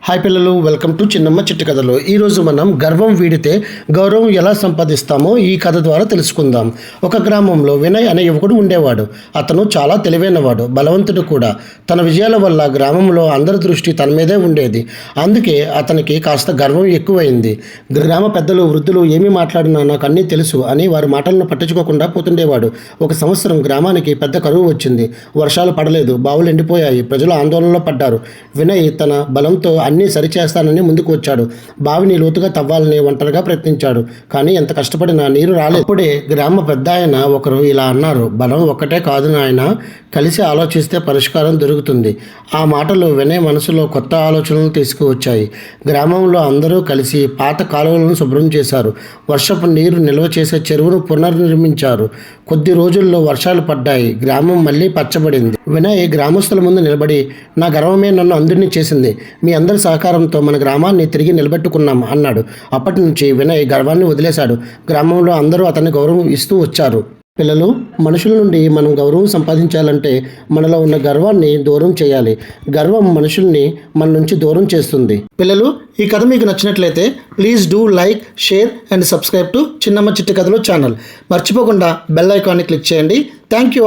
Hi పిల్లలు, welcome to చిన్నమ్మ చిట్టి కథలు. ఈరోజు మనం గర్వం వీడితే గౌరవం ఎలా సంపాదిస్తామో ఈ కథ ద్వారా తెలుసుకుందాం. ఒక గ్రామంలో వినయ్ అనే యువకుడు ఉండేవాడు. అతను చాలా తెలివైనవాడు, బలవంతుడు కూడా. తన విజయాల వల్ల గ్రామంలో అందరి దృష్టి తన మీదే ఉండేది. అందుకే అతనికి కాస్త గర్వం ఎక్కువైంది. గ్రామ పెద్దలు, వృద్ధులు ఏమి మాట్లాడినా నాకు అన్నీ తెలుసు అని వారి మాటలను పట్టించుకోకుండా పోతుండేవాడు. ఒక సంవత్సరం గ్రామానికి పెద్ద కరువు వచ్చింది. వర్షాలు పడలేదు, బావులు ఎండిపోయాయి. ప్రజలు ఆందోళనలో పడ్డారు. వినయ్ తన బలంతో అన్నీ సరిచేస్తానని ముందుకు వచ్చాడు. బావిని లోతుగా తవ్వాలని ఒంటరిగా ప్రయత్నించాడు. కానీ ఎంత కష్టపడినా నీరు రాలేదు. అప్పుడే గ్రామ పెద్ద ఆయన ఒకరు ఇలా అన్నారు, బలం ఒక్కటే కాదు నాయన, కలిసి ఆలోచిస్తే పరిష్కారం దొరుకుతుంది. ఆ మాటలు వినయ్ మనసులో కొత్త ఆలోచనలు తీసుకువచ్చాయి. గ్రామంలో అందరూ కలిసి పాత కాలువలను శుభ్రం చేశారు. వర్షపు నీరు నిల్వ చేసే చెరువును పునర్నిర్మించారు. కొద్ది రోజుల్లో వర్షాలు పడ్డాయి. గ్రామం మళ్ళీ పచ్చబడింది. వినయ్ గ్రామస్తుల ముందు నిలబడి, నా గర్వమే నన్ను అందరినీ చేసింది. మీ అందరి సహకారంతో మన గ్రామాన్ని తిరిగి నిలబెట్టుకున్నాం అన్నాడు. అప్పటి నుంచి వినయ్ గర్వాన్ని వదిలేశాడు. గ్రామంలో అందరూ అతన్ని గౌరవం ఇస్తూ వచ్చారు. పిల్లలు, మనుషుల నుండి మనం గౌరవం సంపాదించాలంటే మనలో ఉన్న గర్వాన్ని దూరం చేయాలి. గర్వం మనుషుల్ని మన నుంచి దూరం చేస్తుంది. పిల్లలు, ఈ కథ మీకు నచ్చినట్లయితే please do like, share and subscribe to చిన్నమ్మ చిట్టి కథలు ఛానల్. మర్చిపోకుండా బెల్ ఐకాన్ని క్లిక్ చేయండి. Thank you.